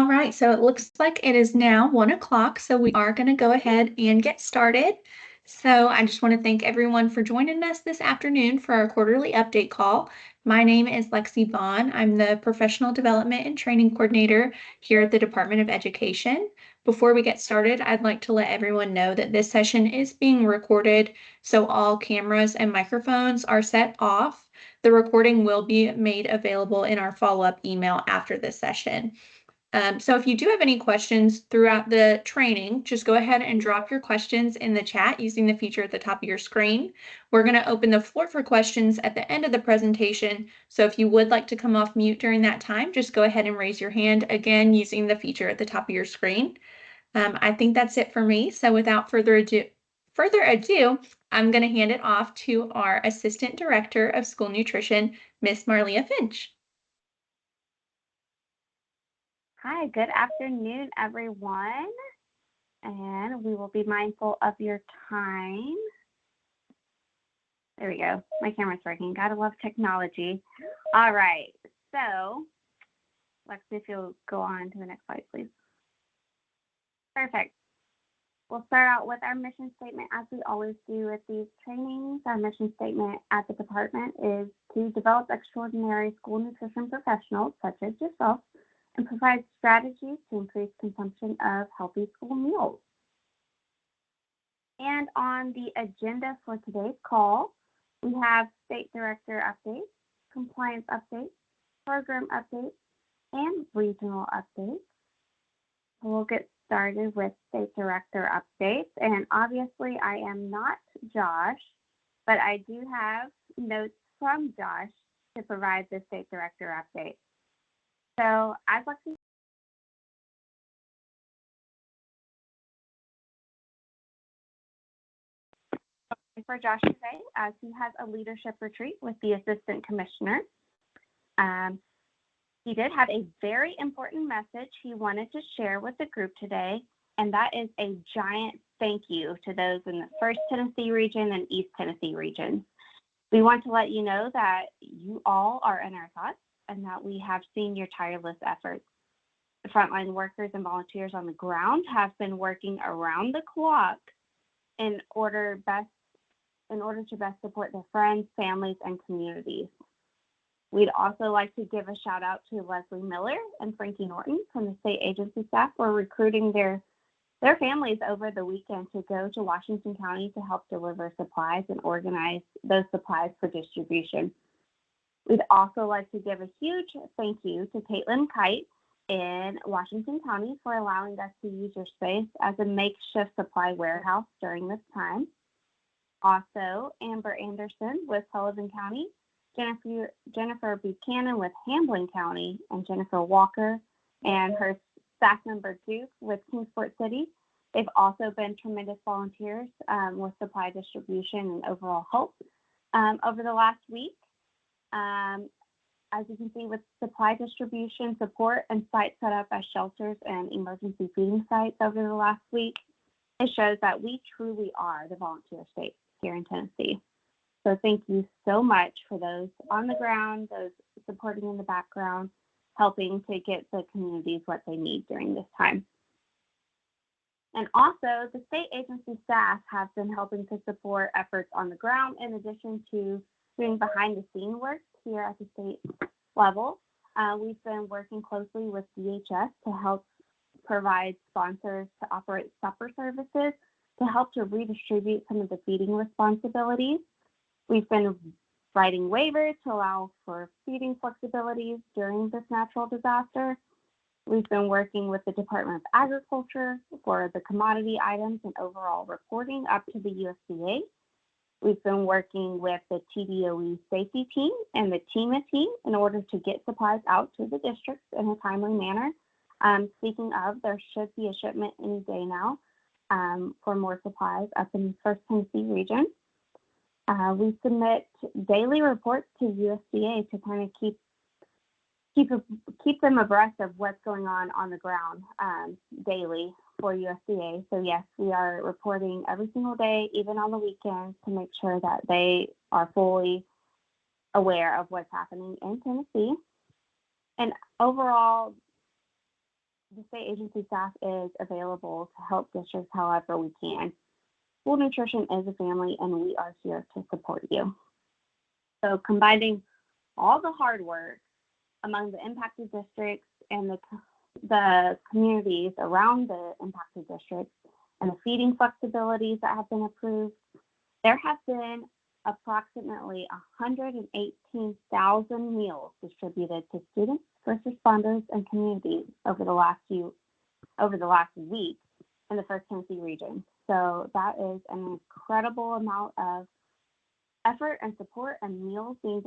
right, so it looks like it is now 1 o'clock, so we are going to go ahead and get started. So I just want to thank everyone for joining us this afternoon for our quarterly update call. My name is Lexi Vaughn. I'm the Professional Development and Training Coordinator here at the Department of Education. Before we get started, I'd like to let everyone know that this session is being recorded, so all cameras and microphones are set off. The recording will be made available in our follow-up email after this session. So if you do have any questions throughout the training, just go ahead and drop your questions in the chat using the feature at the top of your screen. We're going to open the floor for questions at the end of the presentation. So if you would like to come off mute during that time, just go ahead and raise your hand again using the feature at the top of your screen. I think that's it for me. So without further ado, I'm going to hand it off to our Assistant Director of School Nutrition, Miss Marlia Finch. Hi, good afternoon, everyone. And we will be mindful of your time. There we go. My camera's working. Gotta love technology. All right. So, Lexi, if you'll go on to the next slide, please. Perfect. We'll start out with our mission statement as we always do with these trainings. Our mission statement at the department is to develop extraordinary school nutrition professionals such as yourself and provide strategies to increase consumption of healthy school meals. And on the agenda for today's call, we have state director updates, compliance updates, program updates, and regional updates. We'll get started with state director updates. And obviously, I am not Josh, but I do have notes from Josh to provide the state director update. So as Lexi for Josh today, as he has a leadership retreat with the assistant commissioner. He did have a very important message he wanted to share with the group today, and that is a giant thank you to those in the First Tennessee region and East Tennessee regions. We want to let you know that you all are in our thoughts and that we have seen your tireless efforts. The frontline workers and volunteers on the ground have been working around the clock in order to best support their friends, families, and communities. We'd also like to give a shout out to Leslie Miller and Frankie Norton from the state agency staff for recruiting their families over the weekend to go to Washington County to help deliver supplies and organize those supplies for distribution. We'd also like to give a huge thank you to Caitlin Kite in Washington County for allowing us to use your space as a makeshift supply warehouse during this time. Also, Amber Anderson with Sullivan County, Jennifer Buchanan with Hamblin County, and Jennifer Walker and her staff member Duke with Kingsport City. They've also been tremendous volunteers with supply distribution and overall help over the last week. As you can see, with supply distribution support and sites set up as shelters and emergency feeding sites over the last week, it shows that we truly are the volunteer state here in Tennessee. So thank you so much for those on the ground, those supporting in the background, helping to get the communities what they need during this time. And also, the state agency staff have been helping to support efforts on the ground in addition to doing behind-the-scenes work here at the state level. We've been working closely with DHS to help provide sponsors to operate supper services to help to redistribute some of the feeding responsibilities. We've been writing waivers to allow for feeding flexibilities during this natural disaster. We've been working with the Department of Agriculture for the commodity items and overall reporting up to the USDA. We've been working with the TDOE safety team and the TEMA team in order to get supplies out to the districts in a timely manner. Speaking of, there should be a shipment any day now for more supplies up in the First Tennessee region. We submit daily reports to USDA to kind of keep them abreast of what's going on the ground daily for USDA. So yes, we are reporting every single day, even on the weekends, to make sure that they are fully aware of what's happening in Tennessee. And overall, the state agency staff is available to help districts however we can. School nutrition is a family, and we are here to support you. So combining all the hard work among the impacted districts and the communities around the impacted districts and the feeding flexibilities that have been approved, there have been approximately 118,000 meals distributed to students, first responders, and communities over the last week in the First Tennessee region. So that is an incredible amount of effort and support and meals being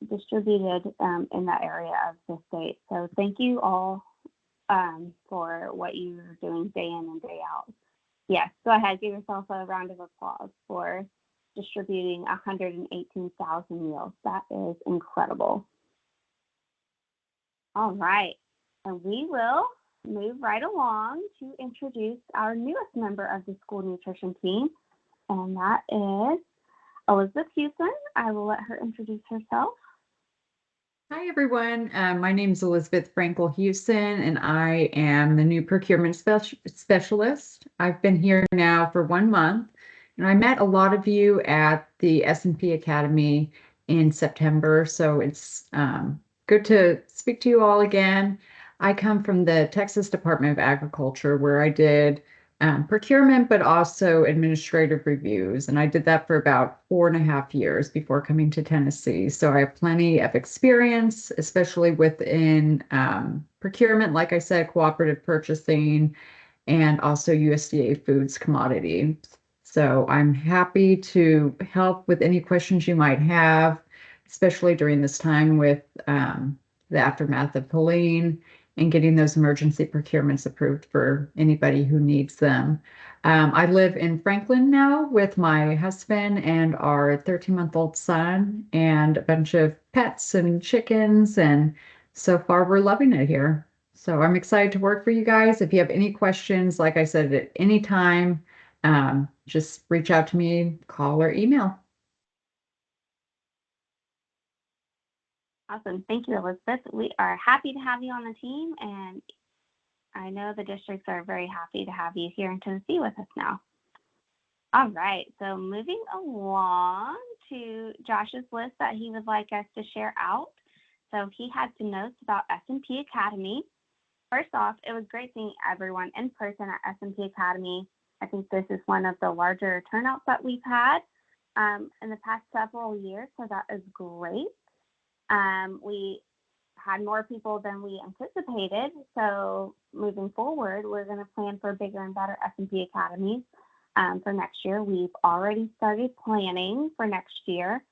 distributed in that area of the state. So thank you all for what you're doing day in and day out. Yes, go ahead, give yourself a round of applause for distributing 118,000 meals. That is incredible. All right, and we will move right along to introduce our newest member of the school nutrition team, and that is Elizabeth Houston. I will let her introduce herself. Hi, everyone. My name is Elizabeth Frankel Houston, and I am the new procurement specialist. I've been here now for 1 month, and I met a lot of you at the S&P Academy in September, so it's good to speak to you all again. I come from the Texas Department of Agriculture, where I did procurement, but also administrative reviews. And I did that for about 4.5 years before coming to Tennessee. So I have plenty of experience, especially within procurement, like I said, cooperative purchasing, and also USDA foods commodity. So I'm happy to help with any questions you might have, especially during this time with the aftermath of Helene and getting those emergency procurements approved for anybody who needs them. I live in Franklin now with my husband and our 13-month-old son and a bunch of pets and chickens, and so far we're loving it here. So I'm excited to work for you guys. If you have any questions, like I said, at any time, just reach out to me, call or email. Awesome. Thank you, Elizabeth. We are happy to have you on the team, and I know the districts are very happy to have you here in Tennessee with us now. All right, so moving along to Josh's list that he would like us to share out. So he had some notes about S&P Academy. First off, it was great seeing everyone in person at S&P Academy. I think this is one of the larger turnouts that we've had in the past several years, so that is great. We had more people than we anticipated, so moving forward, we're going to plan for bigger and better S&P Academies for next year. We've already started planning for next year.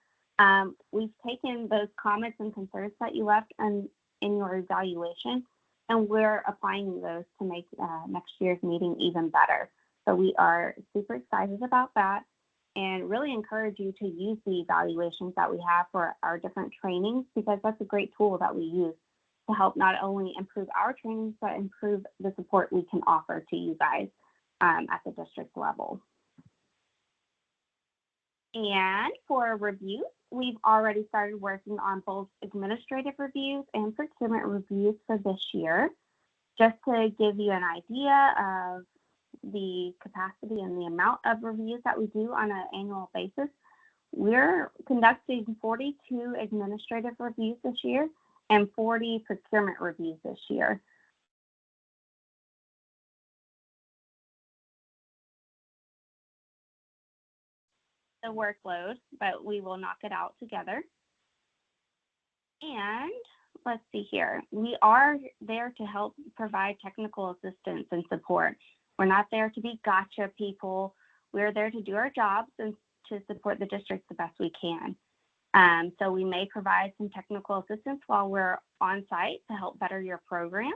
We've taken those comments and concerns that you left in your evaluation, and we're applying those to make next year's meeting even better. So we are super excited about that, and really encourage you to use the evaluations that we have for our different trainings, because that's a great tool that we use to help not only improve our trainings, but improve the support we can offer to you guys at the district level. And for reviews, we've already started working on both administrative reviews and procurement reviews for this year. Just to give you an idea of the capacity and the amount of reviews that we do on an annual basis, we're conducting 42 administrative reviews this year and 40 procurement reviews this year. The workload, but we will knock it out together. And let's see here. We are there to help provide technical assistance and support. We're not there to be gotcha people. We're there to do our jobs and to support the district the best we can. So we may provide some technical assistance while we're on site to help better your programs,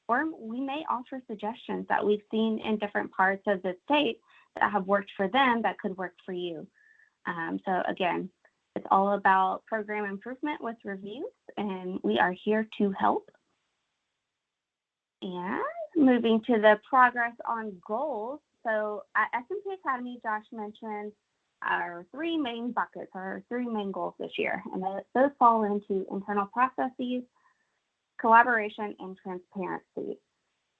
or we may offer suggestions that we've seen in different parts of the state that have worked for them that could work for you. So again, it's all about program improvement with reviews, and we are here to help. And moving to the progress on goals. So at S&P Academy, Josh mentioned our 3 main buckets, our 3 main goals this year. And those fall into internal processes, collaboration, and transparency.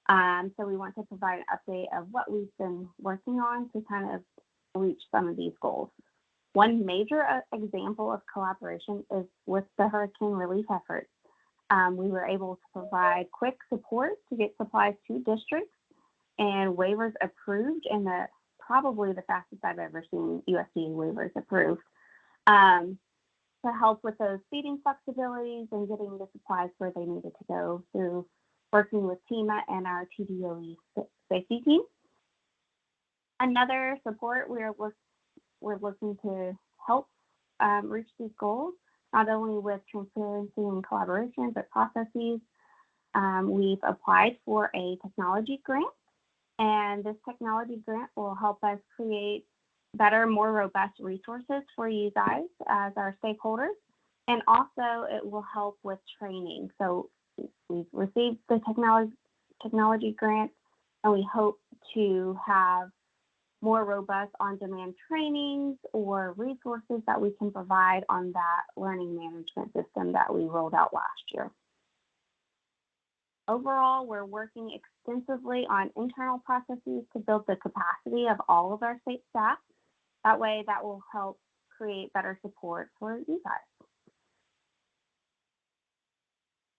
So we want to provide an update of what we've been working on to kind of reach some of these goals. One major example of collaboration is with the hurricane relief efforts. We were able to provide quick support to get supplies to districts and waivers approved, and probably the fastest I've ever seen USDA waivers approved, to help with those feeding flexibilities and getting the supplies where they needed to go through working with TEMA and our TDOE safety team. Another support we're looking to help reach these goals, not only with transparency and collaboration, but processes. We've applied for a technology grant, and this technology grant will help us create better, more robust resources for you guys as our stakeholders. And also it will help with training. So we've received the technology grant, and we hope to have more robust on-demand trainings or resources that we can provide on that learning management system that we rolled out last year. Overall, we're working extensively on internal processes to build the capacity of all of our state staff. That way, that will help create better support for you guys.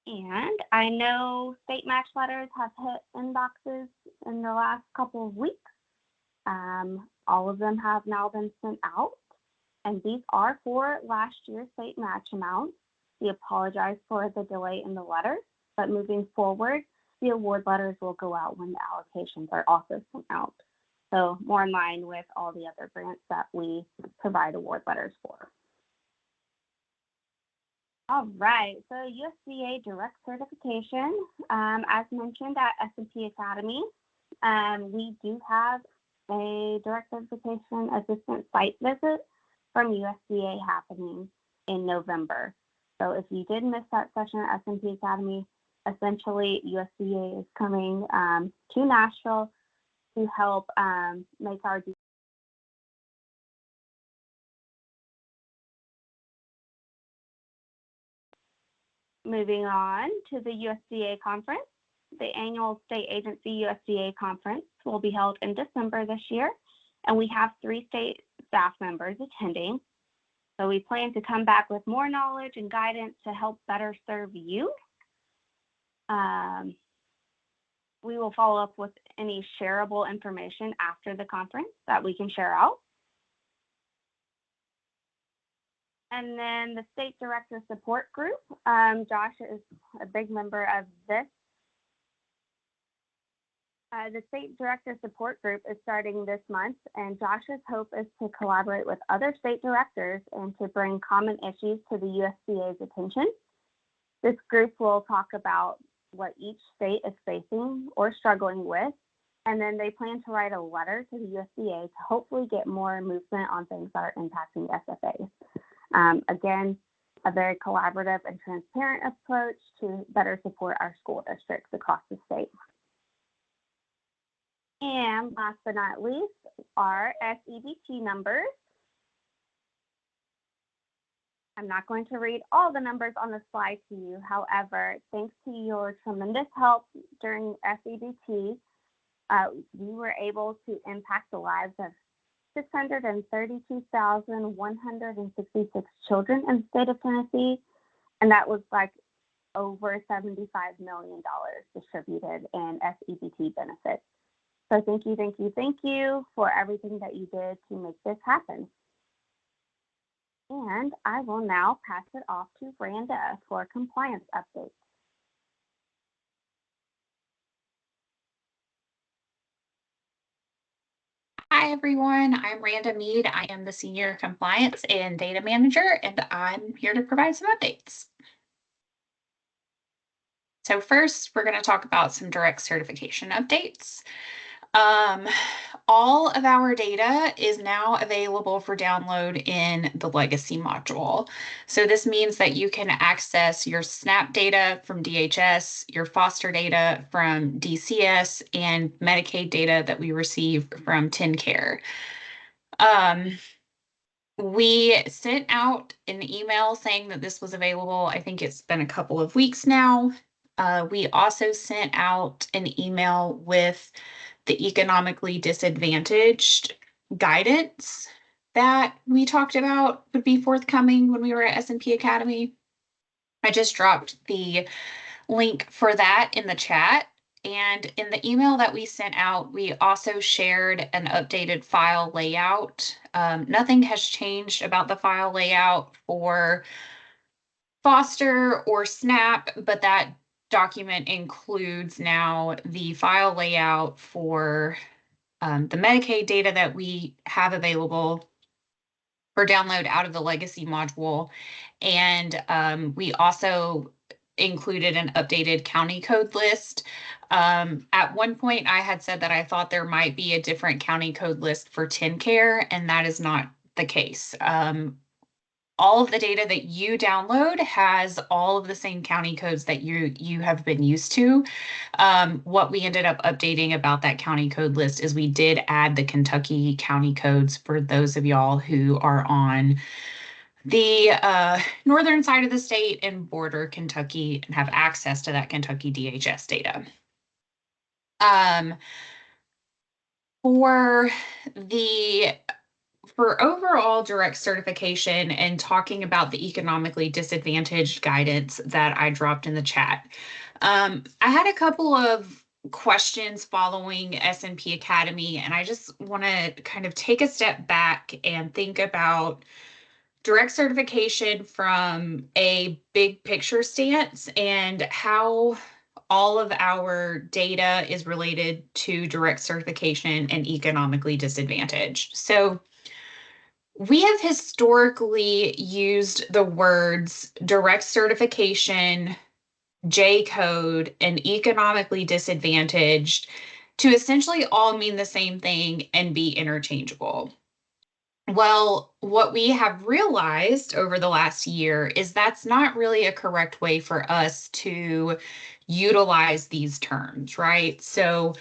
And I know state match letters have hit inboxes in the last couple of weeks. All of them have now been sent out, and these are for last year's state match amounts. We apologize for the delay in the letters, but moving forward, the award letters will go out when the allocations are also sent out. So more in line with all the other grants that we provide award letters for. All right, so USDA direct certification, as mentioned at S&P Academy, we do have a direct certification assistant site visit from USDA happening in November. So if you did miss that session at S&P Academy, essentially USDA is coming to Nashville to help make our Moving on to the USDA conference. The annual state agency USDA conference will be held in December this year, and we have 3 state staff members attending. So we plan to come back with more knowledge and guidance to help better serve you. We will follow up with any shareable information after the conference that we can share out. And then the State Director Support Group. Josh is a big member of this. The State Director Support Group is starting this month, and Josh's hope is to collaborate with other state directors and to bring common issues to the USDA's attention. This group will talk about what each state is facing or struggling with, and then they plan to write a letter to the USDA to hopefully get more movement on things that are impacting SFAs. Again, a very collaborative and transparent approach to better support our school districts across the state. And last but not least, our SEBT numbers. I'm not going to read all the numbers on the slide to you. However, thanks to your tremendous help during SEBT, we were able to impact the lives of 632,166 children in the state of Tennessee, and that was like over $75 million distributed in SEBT benefits. So thank you for everything that you did to make this happen. And I will now pass it off to Randa for compliance updates. Hi, everyone. I'm Randa Mead. I am the Senior Compliance and Data Manager, and I'm here to provide some updates. So first, we're going to talk about some direct certification updates. All of our data is now available for download in the Legacy module. So this means that you can access your SNAP data from DHS, your foster data from DCS, and Medicaid data that we receive from TennCare. We sent out an email saying that this was available. I think it's been a couple of weeks now. We also sent out an email with the economically disadvantaged guidance that we talked about would be forthcoming when we were at S&P Academy. I just dropped the link for that in the chat. And in the email that we sent out, we also shared an updated file layout. Nothing has changed about the file layout for Foster or SNAP, but that document includes now the file layout for the Medicaid data that we have available for download out of the legacy module. And we also included an updated county code list. At one point, I had said that I thought there might be a different county code list for TennCare, and that is not the case. All of the data that you download has all of the same county codes that you have been used to. What we ended up updating about that county code list is we did add the Kentucky county codes for those of y'all who are on the northern side of the state and border Kentucky and have access to that Kentucky DHS data. For overall direct certification and talking about the economically disadvantaged guidance that I dropped in the chat, I had a couple of questions following S&P Academy, and I just want to kind of take a step back and think about direct certification from a big picture stance and how all of our data is related to direct certification and economically disadvantaged. So we have historically used the words direct certification, J-code, and economically disadvantaged to essentially all mean the same thing and be interchangeable. Well, what we have realized over the last year is that's not really a correct way for us to utilize these terms, right? So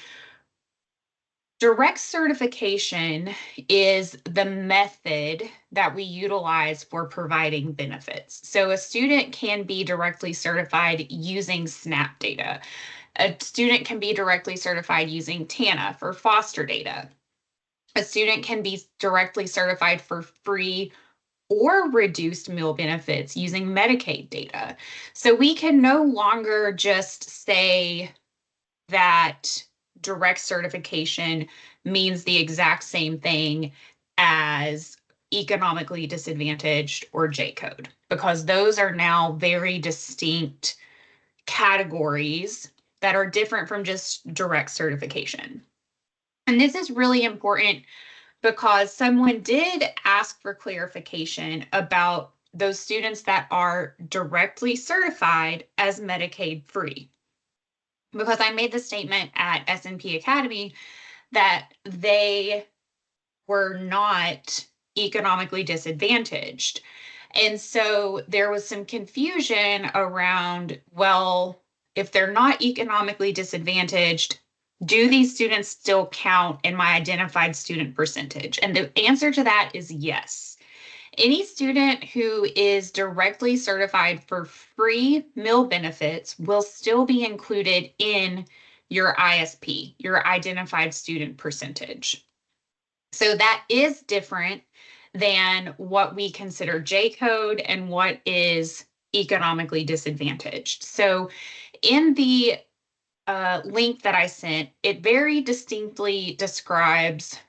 direct certification is the method that we utilize for providing benefits. So a student can be directly certified using SNAP data. A student can be directly certified using TANF or foster data. A student can be directly certified for free or reduced meal benefits using Medicaid data. So we can no longer just say that direct certification means the exact same thing as economically disadvantaged or J-code, because those are now very distinct categories that are different from just direct certification. And this is really important because someone did ask for clarification about those students that are directly certified as Medicaid free. Because I made the statement at S&P Academy that they were not economically disadvantaged. And so there was some confusion around, well, if they're not economically disadvantaged, do these students still count in my identified student percentage? And the answer to that is yes. Any student who is directly certified for free meal benefits will still be included in your ISP, your identified student percentage. So that is different than what we consider J-code and what is economically disadvantaged. So in the link that I sent, it very distinctly describes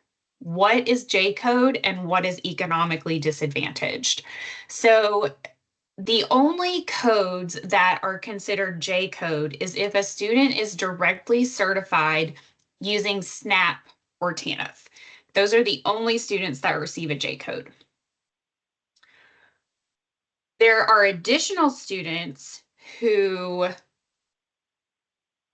what is J-code and what is economically disadvantaged. So the only codes that are considered J-code is if a student is directly certified using SNAP or TANF. Those are the only students that receive a J-code. There are additional students who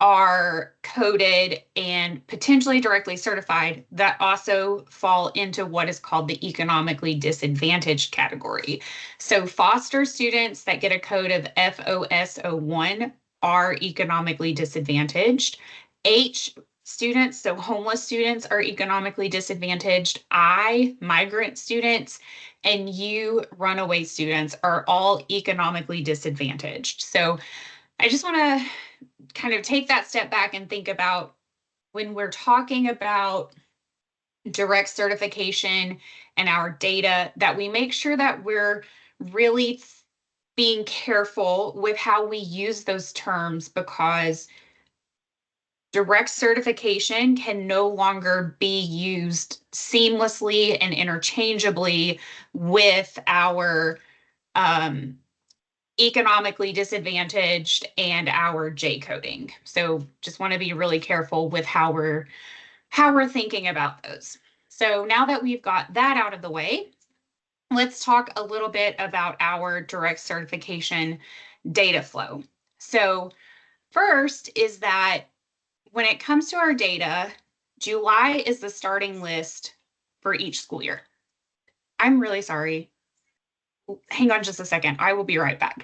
are coded and potentially directly certified that also fall into what is called the economically disadvantaged category. So foster students that get a code of FOS01 are economically disadvantaged. H students, so homeless students, are economically disadvantaged. I, migrant students, and U, runaway students, are all economically disadvantaged. So I just want to kind of take that step back and think about when we're talking about direct certification and our data, that we make sure that we're really being careful with how we use those terms, because direct certification can no longer be used seamlessly and interchangeably with our economically disadvantaged and our J coding. So just want to be really careful with how we're thinking about those. So now that we've got that out of the way, let's talk a little bit about our direct certification data flow. So first is that when it comes to our data, July is the starting list for each school year. I'm really sorry. Hang on just a second. I will be right back.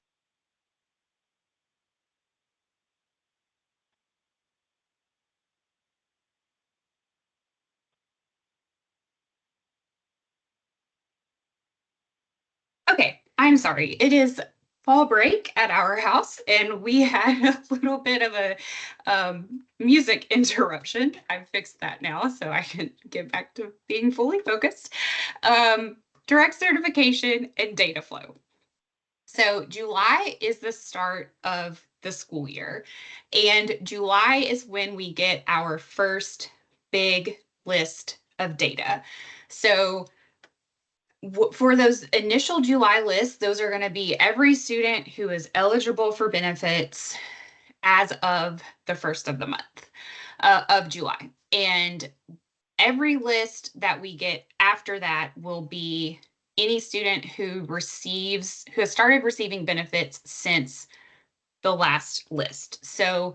Okay, I'm sorry. It is fall break at our house, and we had a little bit of a music interruption. I've fixed that now, so I can get back to being fully focused. Direct certification and data flow. So July is the start of the school year, and July is when we get our first big list of data. So for those initial July lists, those are going to be every student who is eligible for benefits as of the first of the month of July. And every list that we get after that will be any student who has started receiving benefits since the last list. So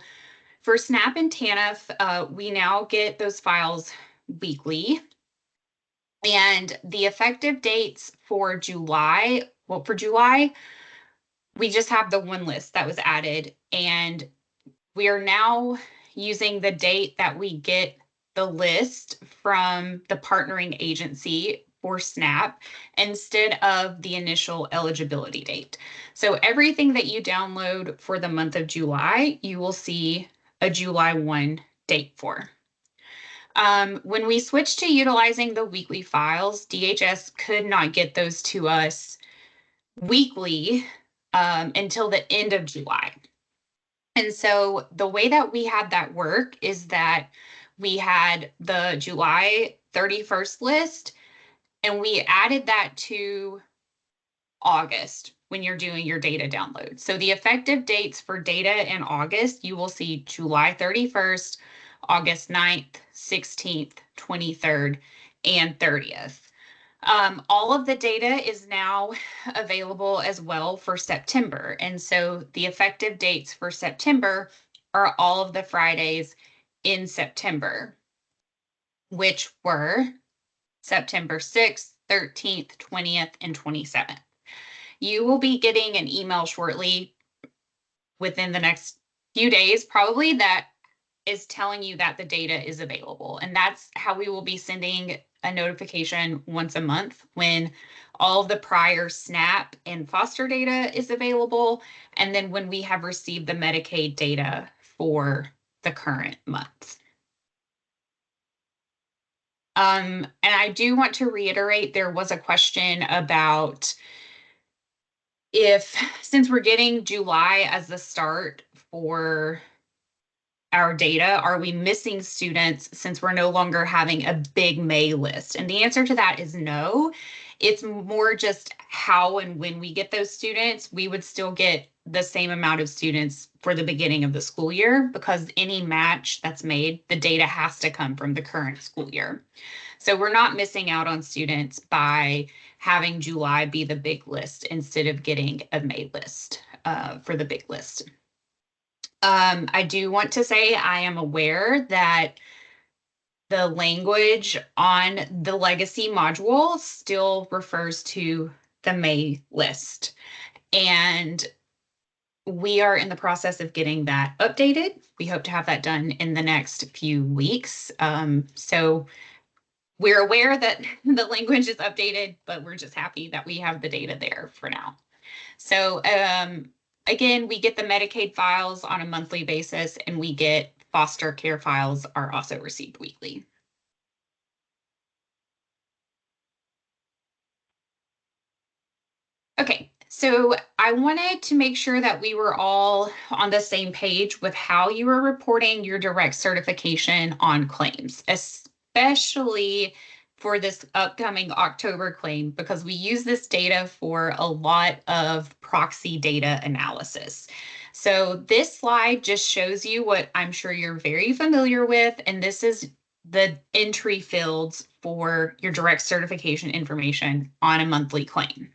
for SNAP and TANF, we now get those files weekly. And the effective dates for July, we just have the one list that was added, and we are now using the date that we get the list from the partnering agency for SNAP instead of the initial eligibility date. So everything that you download for the month of July, you will see a July 1 date for. When we switched to utilizing the weekly files, DHS could not get those to us weekly until the end of July. And so the way that we had that work is that we had the July 31st list, and we added that to August when you're doing your data download. So the effective dates for data in August, you will see July 31st, August 9th, 16th, 23rd, and 30th. All of the data is now available as well for September. And so the effective dates for September are all of the Fridays in September, which were September 6th, 13th, 20th, and 27th. You will be getting an email shortly within the next few days, probably, that is telling you that the data is available. And that's how we will be sending a notification once a month when all of the prior SNAP and foster data is available, and then when we have received the Medicaid data for the current month. And I do want to reiterate, there was a question about since we're getting July as the start for our data, are we missing students since we're no longer having a big May list? And the answer to that is no. It's more just how and when we get those students. We would still get the same amount of students for the beginning of the school year, because any match that's made, the data has to come from the current school year. So we're not missing out on students by having July be the big list instead of getting a May list for the big list. I do want to say I am aware that the language on the legacy module still refers to the May list, and we are in the process of getting that updated. We hope to have that done in the next few weeks. So we're aware that the language is updated, but we're just happy that we have the data there for now. So again, we get the Medicaid files on a monthly basis, and we get foster care files are also received weekly. Okay, so I wanted to make sure that we were all on the same page with how you were reporting your direct certification on claims, especially for this upcoming October claim, because we use this data for a lot of proxy data analysis. So this slide just shows you what I'm sure you're very familiar with, and this is the entry fields for your direct certification information on a monthly claim.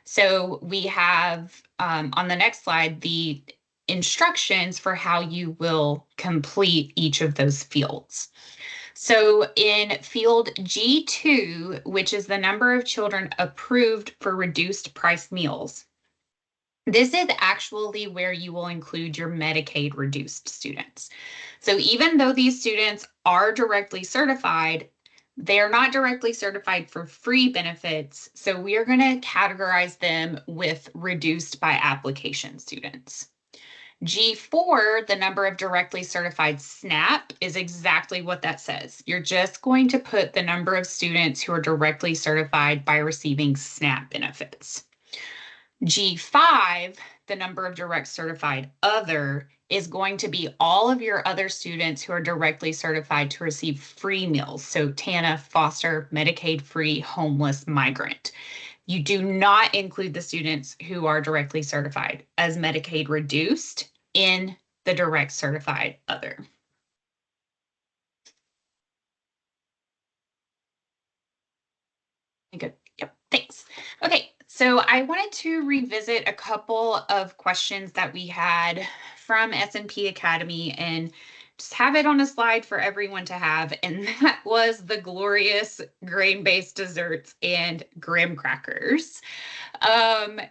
So we have on the next slide the instructions for how you will complete each of those fields. So in field G2, which is the number of children approved for reduced price meals, this is actually where you will include your Medicaid reduced students. So even though these students are directly certified, they're not directly certified for free benefits, so we are going to categorize them with reduced by application students. G4, the number of directly certified SNAP, is exactly what that says. You're just going to put the number of students who are directly certified by receiving SNAP benefits. G5, the number of direct certified other, is going to be all of your other students who are directly certified to receive free meals. So TANF, foster, Medicaid free, homeless, migrant. You do not include the students who are directly certified as Medicaid reduced in the direct certified other. Good. Yep. Thanks. Okay. So I wanted to revisit a couple of questions that we had from S&P Academy and just have it on a slide for everyone to have. And that was the glorious grain-based desserts and graham crackers. I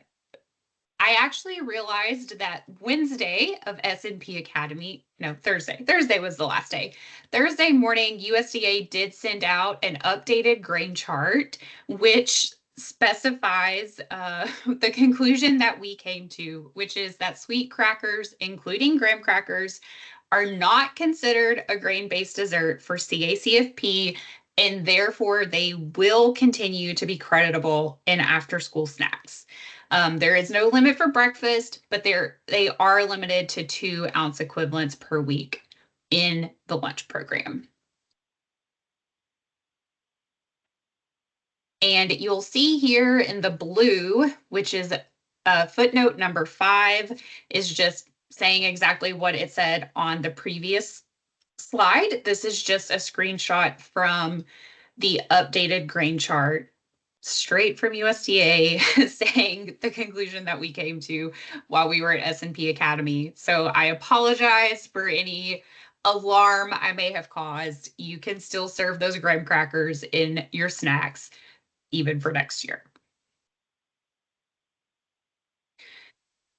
actually realized that Wednesday of S&P Academy, no, Thursday was the last day. Thursday morning, USDA did send out an updated grain chart, which specifies the conclusion that we came to, which is that sweet crackers, including graham crackers, are not considered a grain-based dessert for CACFP, and therefore they will continue to be creditable in after-school snacks. There is no limit for breakfast, but they are limited to 2 ounce equivalents per week in the lunch program. And you'll see here in the blue, which is footnote number 5, is just saying exactly what it said on the previous slide. This is just a screenshot from the updated grain chart straight from USDA saying the conclusion that we came to while we were at S&P Academy. So I apologize for any alarm I may have caused. You can still serve those graham crackers in your snacks, even for next year.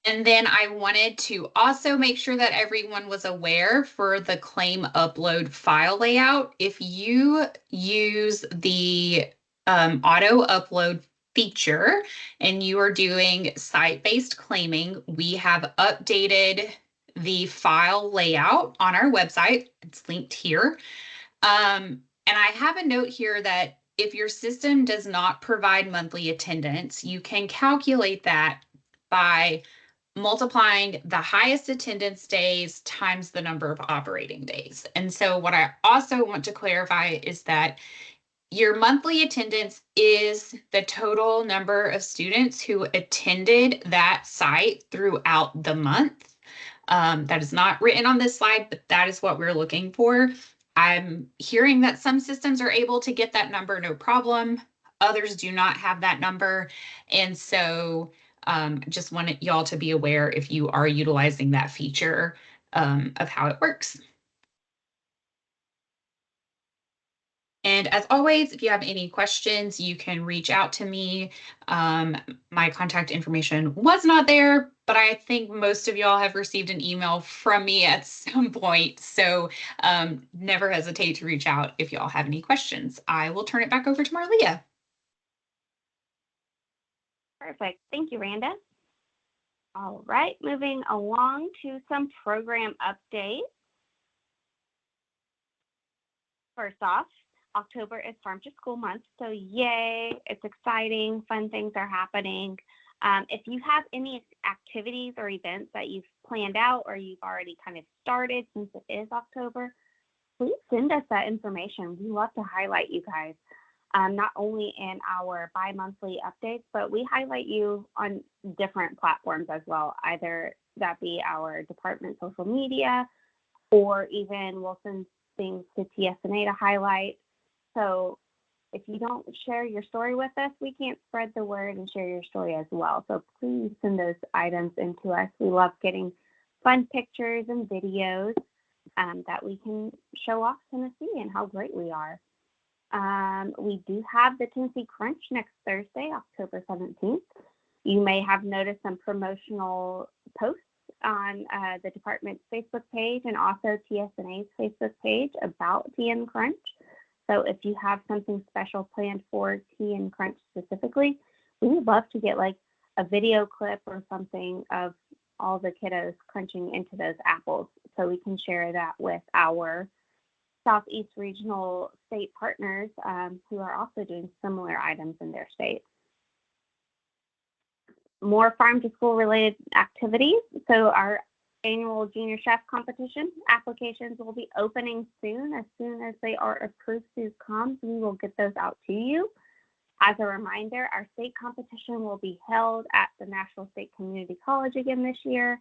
And then I wanted to also make sure that everyone was aware for the claim upload file layout. If you use the auto upload feature and you are doing site-based claiming, we have updated the file layout on our website. It's linked here. And I have a note here that if your system does not provide monthly attendance, you can calculate that by multiplying the highest attendance days times the number of operating days. And so what I also want to clarify is that your monthly attendance is the total number of students who attended that site throughout the month. That is not written on this slide, but that is what we're looking for. I'm hearing that some systems are able to get that number no problem. Others do not have that number. And so just wanted y'all to be aware if you are utilizing that feature of how it works. And as always, if you have any questions, you can reach out to me. My contact information was not there, but I think most of y'all have received an email from me at some point. So never hesitate to reach out if y'all have any questions. I will turn it back over to Marlia. Perfect. Thank you, Randa. All right, moving along to some program updates. First off, October is Farm to School month, so yay, it's exciting, fun things are happening. If you have any activities or events that you've planned out or you've already kind of started since it is October, please send us that information. We love to highlight you guys, not only in our bi-monthly updates, but we highlight you on different platforms as well, either that be our department social media, or even we'll send things to TSNA to highlight. So if you don't share your story with us, we can't spread the word and share your story as well. So please send those items into us. We love getting fun pictures and videos that we can show off Tennessee and how great we are. We do have the Tennessee Crunch next Thursday, October 17th. You may have noticed some promotional posts on the department's Facebook page and also TSNA's Facebook page about TN Crunch. So if you have something special planned for TN Crunch specifically, we would love to get like a video clip or something of all the kiddos crunching into those apples so we can share that with our Southeast Regional state partners who are also doing similar items in their states. More farm to school related activities. So our annual junior chef competition applications will be opening soon. As soon as they are approved through comms, we will get those out to you. As a reminder, our state competition will be held at the National State Community College again this year.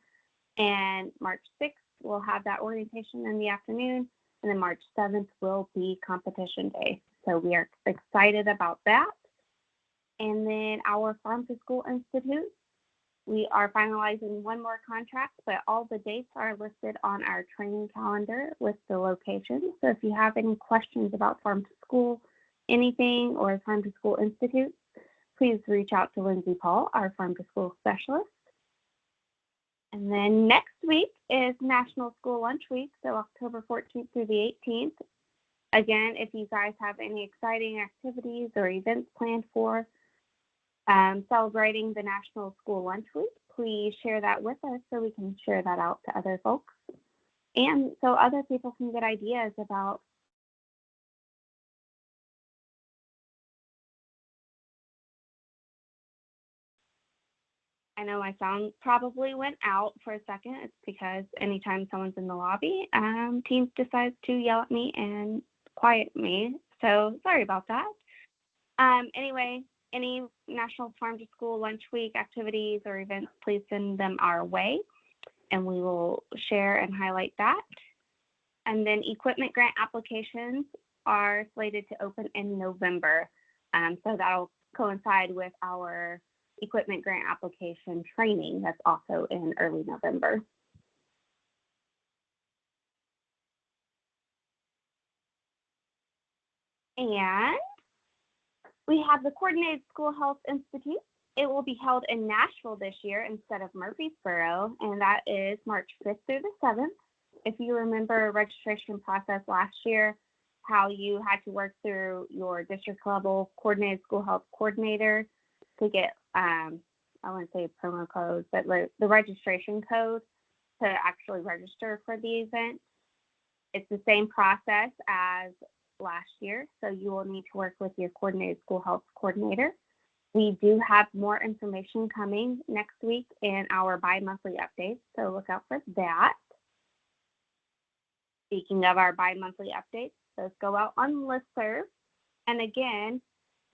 And March 6th, we'll have that orientation in the afternoon. And then March 7th will be competition day. So we are excited about that. And then our Farm to School Institute, we are finalizing one more contract, but all the dates are listed on our training calendar with the location. So if you have any questions about Farm to School, anything, or Farm to School Institute, please reach out to Lindsay Paul, our Farm to School specialist. And then next week is National School Lunch Week, so October 14th through the 18th. Again, if you guys have any exciting activities or events planned for celebrating the National School Lunch Week, please share that with us so we can share that out to other folks. And so other people can get ideas about I know my sound probably went out for a second. It's because anytime someone's in the lobby, Teams decides to yell at me and quiet me. So sorry about that. Anyway, any National Farm to School Lunch Week activities or events, please send them our way, and we will share and highlight that. And then equipment grant applications are slated to open in November. So that'll coincide with our equipment grant application training that's also in early November. And we have the Coordinated School Health Institute. It will be held in Nashville this year instead of Murfreesboro, and that is March 5th through the 7th. If you remember registration process last year, how you had to work through your district level Coordinated School Health Coordinator to get, I wouldn't say promo code, but the registration code to actually register for the event. It's the same process as last year, so you will need to work with your Coordinated School Health Coordinator. We do have more information coming next week in our bi-monthly updates, so look out for that. Speaking of our bi-monthly updates, those go out on listserv. And again,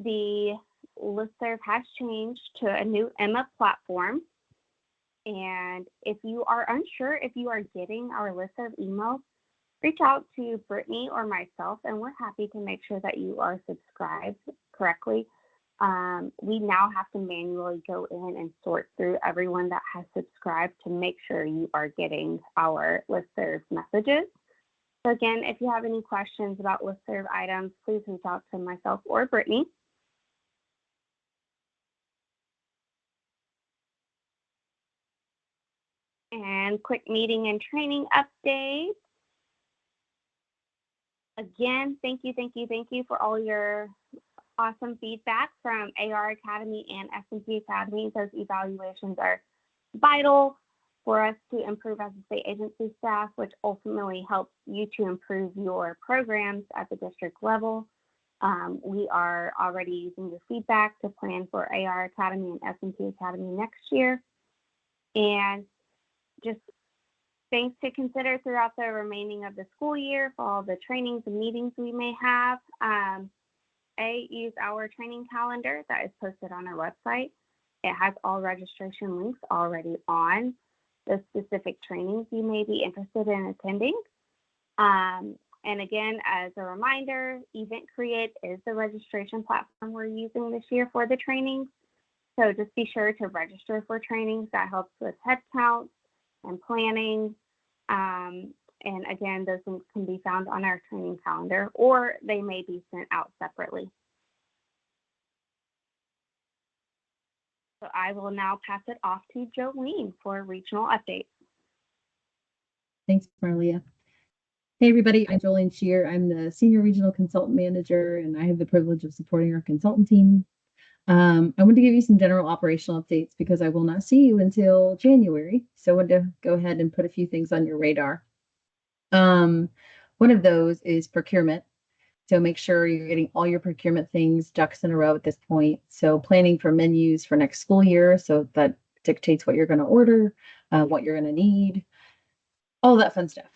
the listserv has changed to a new Emma platform. And if you are unsure if you are getting our listserv emails, reach out to Brittany or myself, and we're happy to make sure that you are subscribed correctly. We now have to manually go in and sort through everyone that has subscribed to make sure you are getting our listserv messages. So again, if you have any questions about listserv items, please reach out to myself or Brittany. And quick meeting and training updates. Again, thank you for all your awesome feedback from AR Academy and S&P Academy. Those evaluations are vital for us to improve as a state agency staff, which ultimately helps you to improve your programs at the district level. We are already using your feedback to plan for AR Academy and S&P Academy next year. And just things to consider throughout the remaining of the school year for all the trainings and meetings we may have. Use our training calendar that is posted on our website. It has all registration links already on the specific trainings you may be interested in attending. And again, as a reminder, Event Create is the registration platform we're using this year for the trainings. So just be sure to register for trainings. That helps with headcount and planning. And again, those links can be found on our training calendar, or they may be sent out separately. So I will now pass it off to Jolene for regional updates. Thanks, Marlia. Hey, everybody, I'm Jolene Shear. I'm the Senior Regional Consultant Manager, and I have the privilege of supporting our consultant team. I want to give you some general operational updates because I will not see you until January. So I want to go ahead and put a few things on your radar. One of those is procurement. So make sure you're getting all your procurement things ducks in a row at this point. So planning for menus for next school year. So that dictates what you're going to order, what you're going to need, all that fun stuff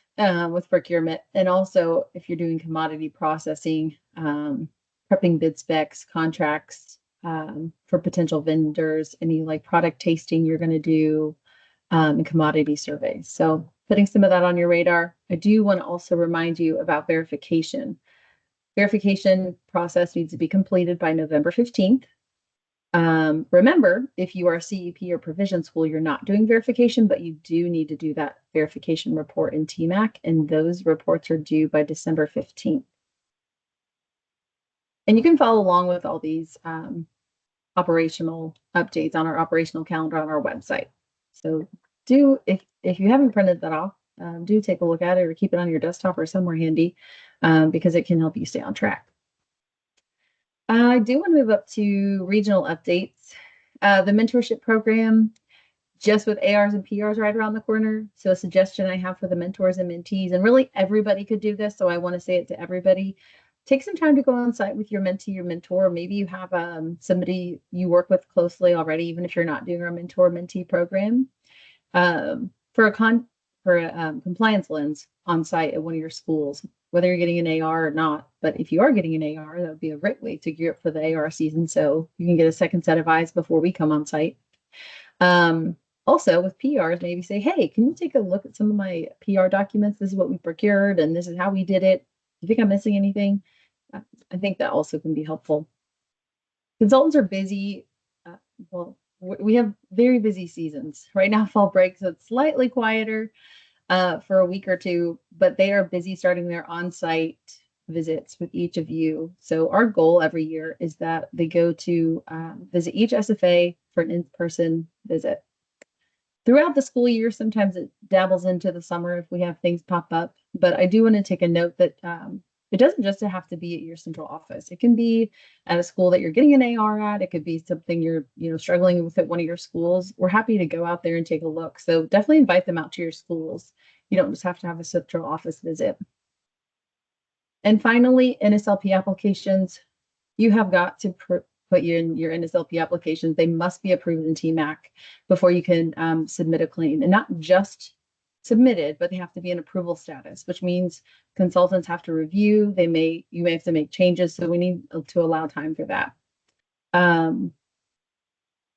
with procurement. And also if you're doing commodity processing, prepping bid specs, contracts for potential vendors, any like product tasting you're going to do, and commodity surveys. So putting some of that on your radar. I do want to also remind you about verification. Verification process needs to be completed by November 15th. Remember, if you are a CEP or provision school, you're not doing verification, but you do need to do that verification report in TMAC, and those reports are due by December 15th. And you can follow along with all these operational updates on our operational calendar on our website. So if you haven't printed that off, do take a look at it or keep it on your desktop or somewhere handy because it can help you stay on track. I do want to move up to regional updates. The mentorship program, just with ARs and PRs right around the corner. So a suggestion I have for the mentors and mentees, and really everybody could do this, so I want to say it to everybody. Take some time to go on site with your mentee or mentor. Maybe you have somebody you work with closely already, even if you're not doing our mentor-mentee program. For a compliance lens on site at one of your schools, whether you're getting an AR or not. But if you are getting an AR, that would be a great way to gear up for the AR season. So you can get a second set of eyes before we come on site. Also with PRs, maybe say, hey, can you take a look at some of my PR documents? This is what we procured and this is how we did it. You think I'm missing anything? I think that also can be helpful. Consultants are busy. Well, we have very busy seasons. Right now, fall break, so it's slightly quieter for a week or two, but they are busy starting their on-site visits with each of you. So our goal every year is that they go to visit each SFA for an in-person visit. Throughout the school year, sometimes it dabbles into the summer if we have things pop up, but I do want to take a note that it doesn't just have to be at your central office. It can be at a school that you're getting an AR at. It could be something you're struggling with at one of your schools. We're happy to go out there and take a look. So definitely invite them out to your schools. You don't just have to have a central office visit. And finally, NSLP applications. You have got to put in your NSLP applications. They must be approved in TMAC before you can submit a claim, and not just submitted, but they have to be in approval status, which means consultants have to review. You may have to make changes, so we need to allow time for that.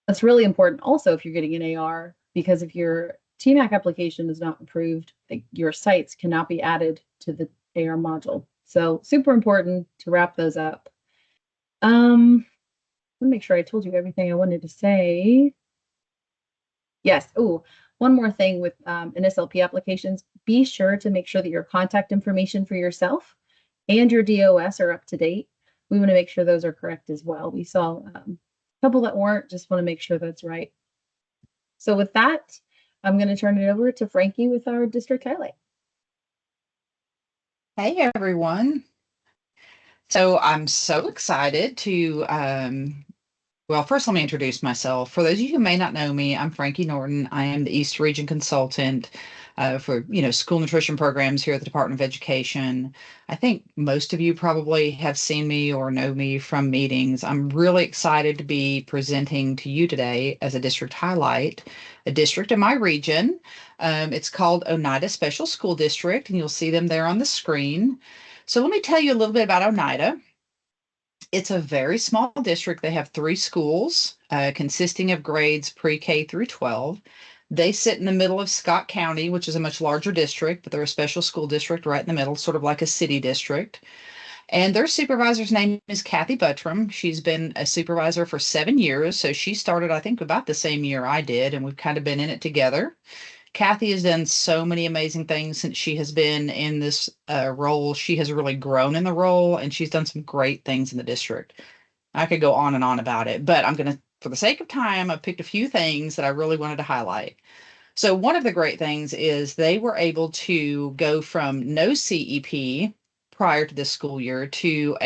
That's really important also if you're getting an AR, because if your TMAC application is not approved, your sites cannot be added to the AR module. So super important to wrap those up. Let me make sure I told you everything I wanted to say. Yes. Oh, one more thing with NSLP applications, be sure to make sure that your contact information for yourself and your DOS are up to date. We want to make sure those are correct as well. We saw a couple that weren't, just want to make sure that's right. So with that, I'm going to turn it over to Frankie with our district highlight. Hey, everyone. So I'm so excited to Well, first, let me introduce myself. For those of you who may not know me, I'm Frankie Norton. I am the East Region Consultant for school nutrition programs here at the Department of Education. I think most of you probably have seen me or know me from meetings. I'm really excited to be presenting to you today as a district highlight, a district in my region. It's called Oneida Special School District, and you'll see them there on the screen. So let me tell you a little bit about Oneida. It's a very small district. They have 3 schools consisting of grades pre-K through 12. They sit in the middle of Scott County, which is a much larger district, but they're a special school district right in the middle, sort of like a city district. And their supervisor's name is Kathy Buttram. She's been a supervisor for 7 years. So she started, I think, about the same year I did, and we've kind of been in it together. Kathy has done so many amazing things since she has been in this role. She has really grown in the role, and she's done some great things in the district. I could go on and on about it, but I'm going to, for the sake of time, I've picked a few things that I really wanted to highlight. So one of the great things is they were able to go from no CEP prior to this school year to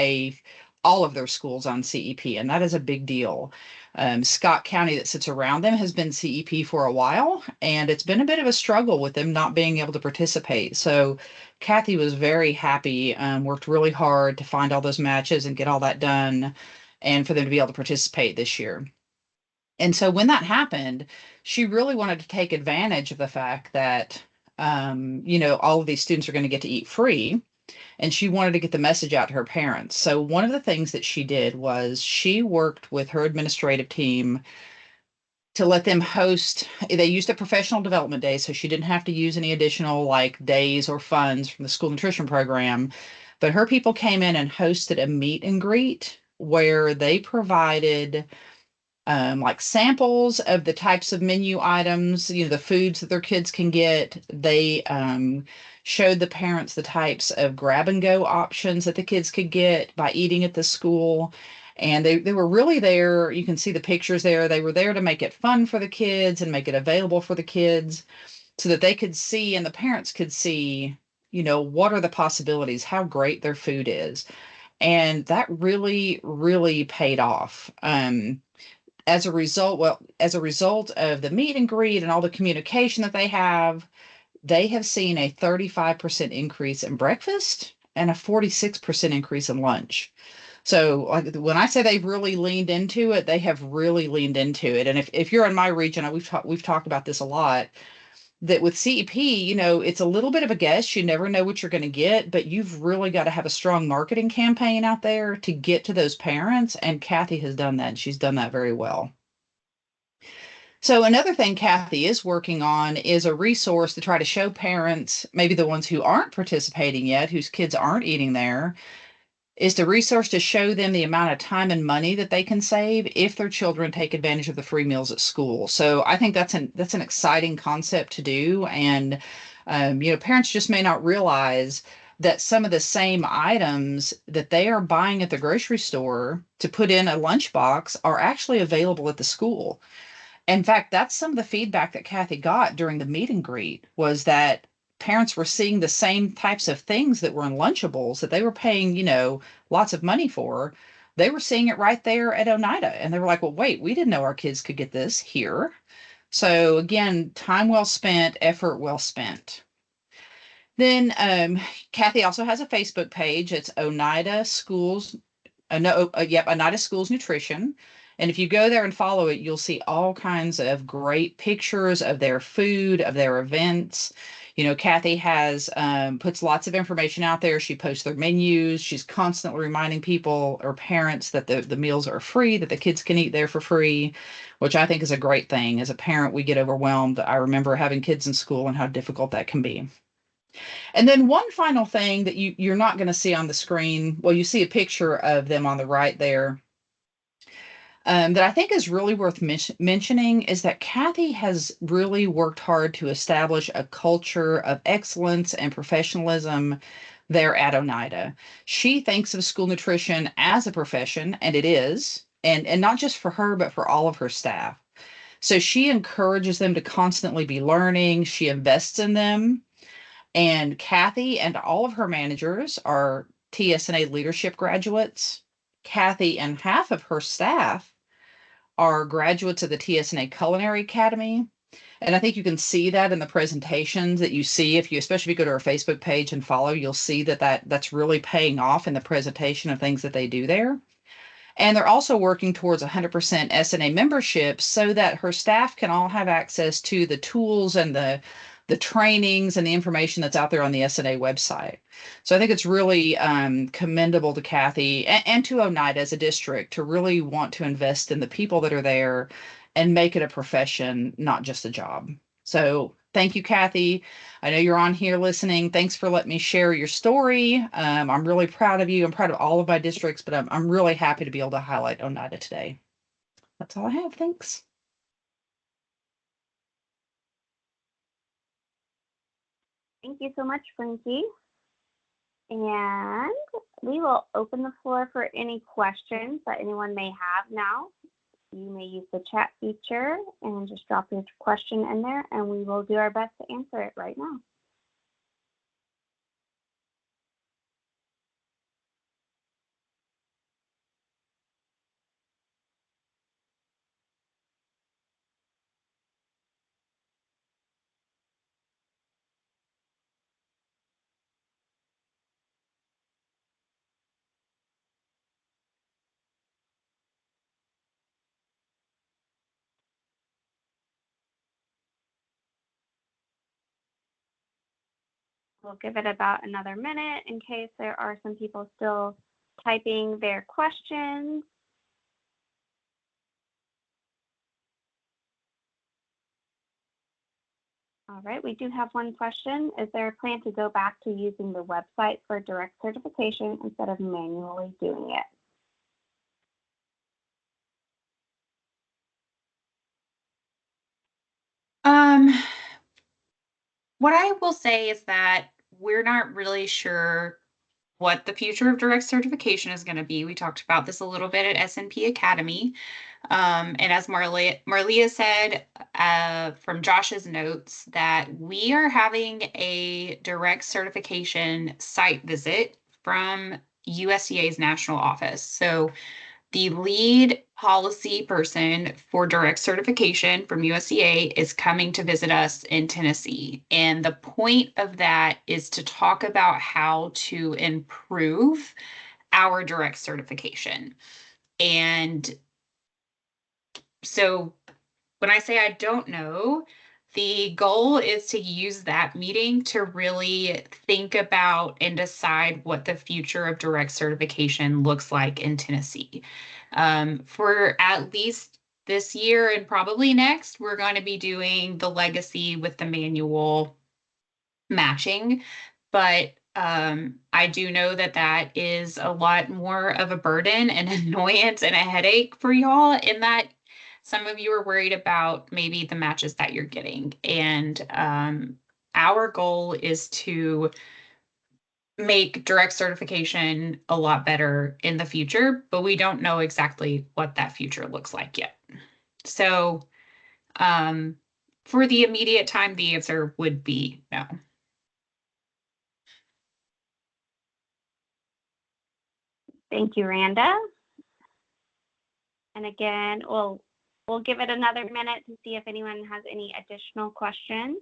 all of their schools on CEP, and that is a big deal. Scott County that sits around them has been CEP for a while, and it's been a bit of a struggle with them not being able to participate. So Kathy was very happy, worked really hard to find all those matches and get all that done, and for them to be able to participate this year. And so when that happened, she really wanted to take advantage of the fact that, all of these students are going to get to eat free. And she wanted to get the message out to her parents. So one of the things that she did was she worked with her administrative team to let them host. They used a professional development day, so she didn't have to use any additional like days or funds from the school nutrition program. But her people came in and hosted a meet and greet where they provided like samples of the types of menu items, the foods that their kids can get. They showed the parents the types of grab and go options that the kids could get by eating at the school. And they were really there. You can see the pictures there. They were there to make it fun for the kids and make it available for the kids so that they could see and the parents could see, what are the possibilities, how great their food is. And that really, really paid off. As a result of the meet and greet and all the communication that they have seen a 35% increase in breakfast and a 46% increase in lunch. So like, when I say they've really leaned into it, they have really leaned into it. And if you're in my region, we've talked about this a lot, that with CEP, it's a little bit of a guess. You never know what you're going to get, but you've really got to have a strong marketing campaign out there to get to those parents. And Kathy has done that, and she's done that very well. So another thing Kathy is working on is a resource to try to show parents, maybe the ones who aren't participating yet, whose kids aren't eating there, is the resource to show them the amount of time and money that they can save if their children take advantage of the free meals at school. So I think that's an exciting concept to do. And, parents just may not realize that some of the same items that they are buying at the grocery store to put in a lunchbox are actually available at the school. In fact, that's some of the feedback that Kathy got during the meet and greet, was that parents were seeing the same types of things that were in Lunchables that they were paying, lots of money for. They were seeing it right there at Oneida. And they were like, well, wait, we didn't know our kids could get this here. So again, time well spent, effort well spent. Then Kathy also has a Facebook page. It's Oneida Schools, Oneida Schools Nutrition. And if you go there and follow it, you'll see all kinds of great pictures of their food, of their events. Kathy has puts lots of information out there. She posts their menus. She's constantly reminding people or parents that the meals are free, that the kids can eat there for free, which I think is a great thing. As a parent, we get overwhelmed. I remember having kids in school and how difficult that can be. And then one final thing that you're not going to see on the screen. Well, you see a picture of them on the right there. That I think is really worth mentioning is that Kathy has really worked hard to establish a culture of excellence and professionalism there at Oneida. She thinks of school nutrition as a profession, and it is, and not just for her, but for all of her staff. So she encourages them to constantly be learning. She invests in them. And Kathy and all of her managers are TSNA leadership graduates. Kathy and half of her staff are graduates of the TSNA Culinary Academy. And I think you can see that in the presentations that you see. If you, especially if you go to our Facebook page and follow, you'll see that's really paying off in the presentation of things that they do there. And they're also working towards 100% SNA membership so that her staff can all have access to the tools and the trainings and the information that's out there on the SNA website. So I think it's really commendable to Kathy and to Oneida as a district to really want to invest in the people that are there and make it a profession, not just a job. So thank you, Kathy. I know you're on here listening. Thanks for letting me share your story. I'm really proud of you. I'm proud of all of my districts, but I'm really happy to be able to highlight Oneida today. That's all I have. Thanks. Thank you so much, Frankie. And we will open the floor for any questions that anyone may have now. You may use the chat feature and just drop your question in there, and we will do our best to answer it right now. We'll give it about another minute in case there are some people still typing their questions. All right, we do have one question. Is there a plan to go back to using the website for direct certification instead of manually doing it? What I will say is that we're not really sure what the future of direct certification is going to be. We talked about this a little bit at S&P Academy. And as Marlia said from Josh's notes, that we are having a direct certification site visit from USDA's national office. So the lead policy person for direct certification from USDA is coming to visit us in Tennessee. And the point of that is to talk about how to improve our direct certification. And so when I say I don't know, the goal is to use that meeting to really think about and decide what the future of direct certification looks like in Tennessee. For at least this year and probably next, we're going to be doing the legacy with the manual matching. But I do know that that is a lot more of a burden and annoyance and a headache for y'all, in that some of you are worried about maybe the matches that you're getting. And our goal is to make direct certification a lot better in the future, but we don't know exactly what that future looks like yet. So for the immediate time, the answer would be no. Thank you, Randa. And again, we'll give it another minute to see if anyone has any additional questions.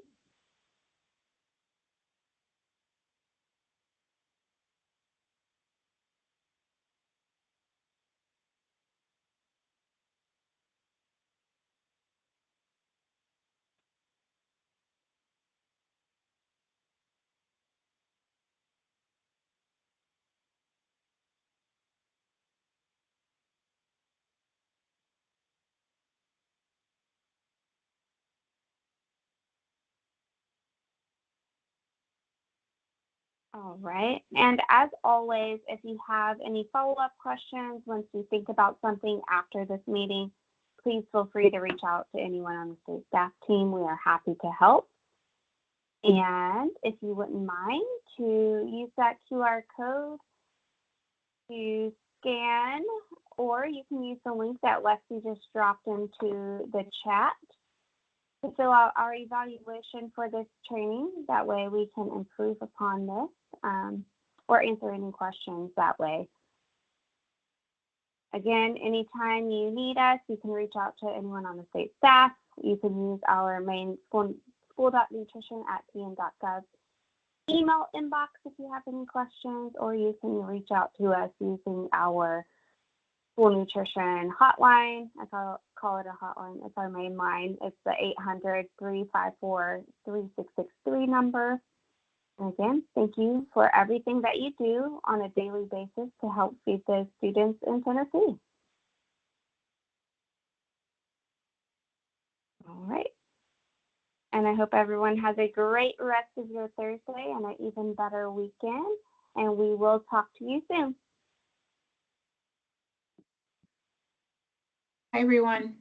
All right. And as always, if you have any follow-up questions, once you think about something after this meeting, please feel free to reach out to anyone on the state staff team. We are happy to help. And if you wouldn't mind to use that QR code to scan, or you can use the link that Lexi just dropped into the chat to fill out our evaluation for this training. That way we can improve upon this or answer any questions that way. Again, anytime you need us, you can reach out to anyone on the state staff. You can use our main school.nutrition@tn.gov email inbox if you have any questions, or you can reach out to us using our school nutrition hotline. I call it a hotline. It's our main line. It's the 800-354-3663 number. And again, thank you for everything that you do on a daily basis to help feed the students in Tennessee. All right. And I hope everyone has a great rest of your Thursday and an even better weekend. And we will talk to you soon. Hi, everyone.